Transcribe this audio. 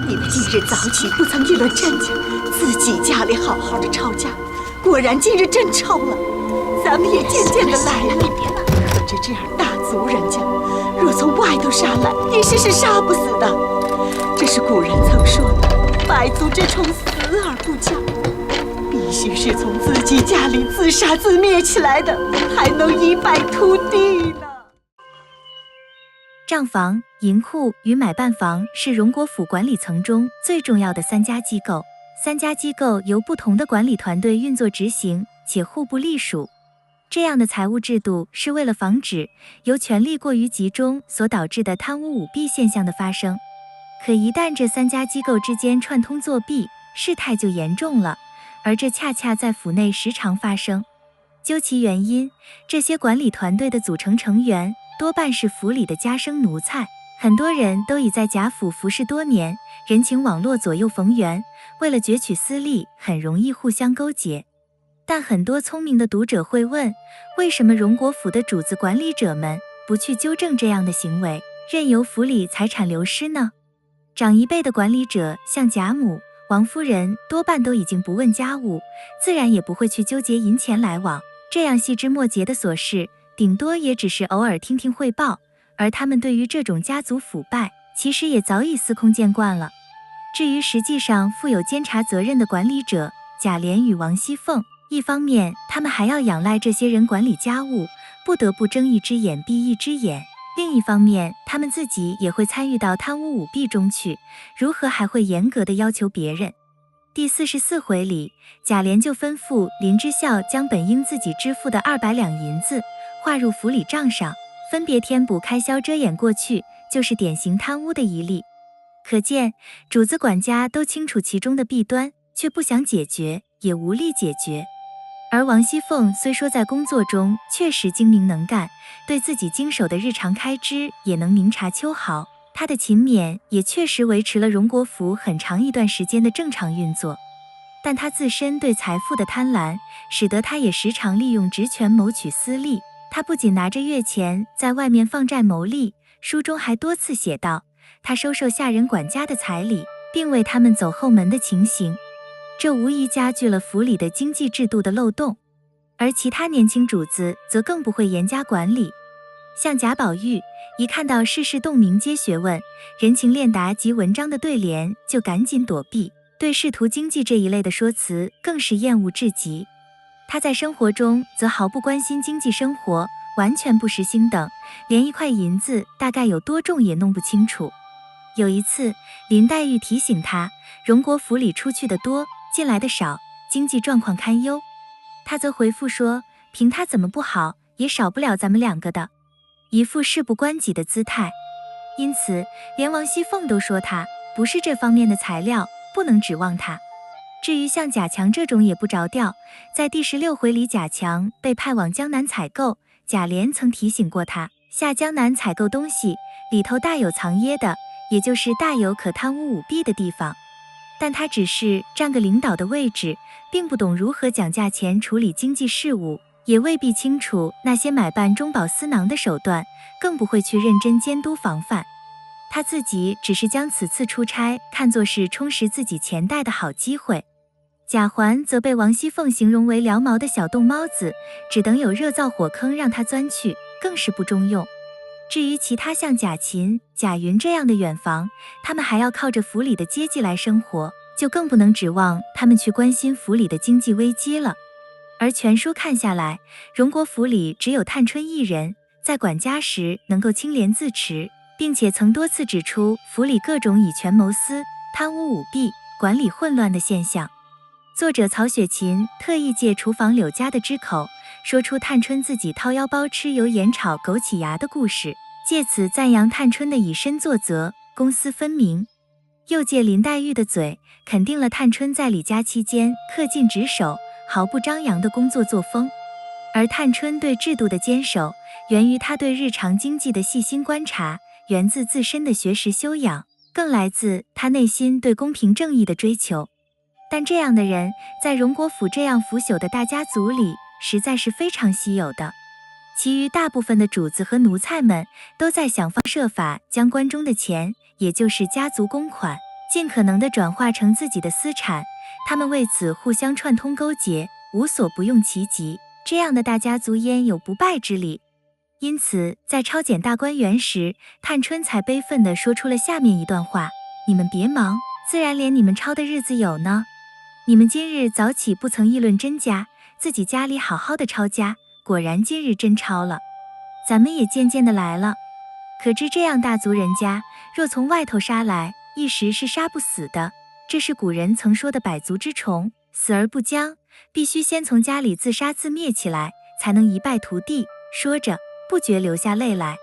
你们今日早起不曾议论甄家，自己家里好好的抄家，果然今日真抄了。咱们也渐渐的来了。可这样大族人家，若从外头杀来，一时是杀不死的。这是古人曾说的，百足之虫，死而不僵。必须是从自己家里自杀自灭起来的，才能一败涂地呢。账房、银库与买办房是荣国府管理层中最重要的3家机构。3家机构由不同的管理团队运作执行，且互不隶属。这样的财务制度是为了防止由权力过于集中所导致的贪污舞弊现象的发生。可一旦这3家机构之间串通作弊，事态就严重了，而这恰恰在府内时常发生。究其原因，这些管理团队的组成成员多半是府里的家生奴才，很多人都已在贾府服侍多年，人情网络左右逢源，为了攫取私利，很容易互相勾结。但很多聪明的读者会问，为什么荣国府的主子管理者们不去纠正这样的行为，任由府里财产流失呢？长一辈的管理者像贾母、王夫人多半都已经不问家务，自然也不会去纠结银钱来往，这样细枝末节的琐事，顶多也只是偶尔听听汇报，而他们对于这种家族腐败，其实也早已司空见惯了。至于实际上负有监察责任的管理者贾琏与王熙凤，一方面他们还要仰赖这些人管理家务，不得不睁一只眼闭一只眼，另一方面他们自己也会参与到贪污舞弊中去，如何还会严格的要求别人？第44回里，贾琏就吩咐林之孝将本应自己支付的200两银子划入府里账上，分别填补开销遮掩过去，就是典型贪污的一例。可见主子管家都清楚其中的弊端，却不想解决，也无力解决。而王熙凤虽说在工作中确实精明能干，对自己经手的日常开支也能明察秋毫，她的勤勉也确实维持了荣国府很长一段时间的正常运作。但她自身对财富的贪婪，使得她也时常利用职权谋取私利。她不仅拿着月钱在外面放债牟利，书中还多次写道，她收受下人管家的彩礼，并为他们走后门的情形。这无疑加剧了府里的经济制度的漏洞，而其他年轻主子则更不会严加管理。像贾宝玉，一看到世事洞明皆学问、人情练达及文章的对联，就赶紧躲避，对仕途经济这一类的说辞更是厌恶至极。他在生活中则毫不关心经济生活，完全不识星等，连1块银子大概有多重也弄不清楚。有一次，林黛玉提醒他，荣国府里出去的多，进来的少，经济状况堪忧。他则回复说，凭他怎么不好，也少不了咱们2个的，一副事不关己的姿态。因此连王熙凤都说他不是这方面的材料，不能指望他。至于像贾强这种也不着调，在第16回里，贾强被派往江南采购，贾琏曾提醒过他，下江南采购东西，里头大有藏掖的，也就是大有可贪污舞弊的地方。但他只是占个领导的位置，并不懂如何讲价钱处理经济事务，也未必清楚那些买办中饱私囊的手段，更不会去认真监督防范。他自己只是将此次出差看作是充实自己钱袋的好机会。贾环则被王熙凤形容为燎毛的小冻猫子，只等有热灶火坑让他钻去，更是不中用。至于其他像贾芹、贾云这样的远房，他们还要靠着府里的接济来生活，就更不能指望他们去关心府里的经济危机了。而全书看下来，荣国府里只有探春一人，在管家时能够清廉自持，并且曾多次指出府里各种以权谋私、贪污舞弊、管理混乱的现象。作者曹雪芹特意借厨房柳家的之口，说出探春自己掏腰包吃油盐炒枸杞芽的故事，借此赞扬探春的以身作则、公私分明。又借林黛玉的嘴，肯定了探春在李家期间恪尽职守、毫不张扬的工作作风。而探春对制度的坚守，源于她对日常经济的细心观察，源自自身的学识修养，更来自她内心对公平正义的追求。但这样的人，在荣国府这样腐朽的大家族里，实在是非常稀有的。其余大部分的主子和奴才们，都在想方设法将关中的钱，也就是家族公款，尽可能地转化成自己的私产，他们为此互相串通勾结，无所不用其极，这样的大家族焉有不败之理？因此，在抄检大观园时，探春才悲愤地说出了下面一段话：你们别忙，自然连你们抄的日子有呢。你们今日早起不曾议论甄家，自己家里好好的抄家，果然今日真抄了。咱们也渐渐的来了。可知这样大族人家，若从外头杀来，一时是杀不死的。这是古人曾说的百足之虫，死而不僵，必须先从家里自杀自灭起来，才能一败涂地。说着，不觉流下泪来。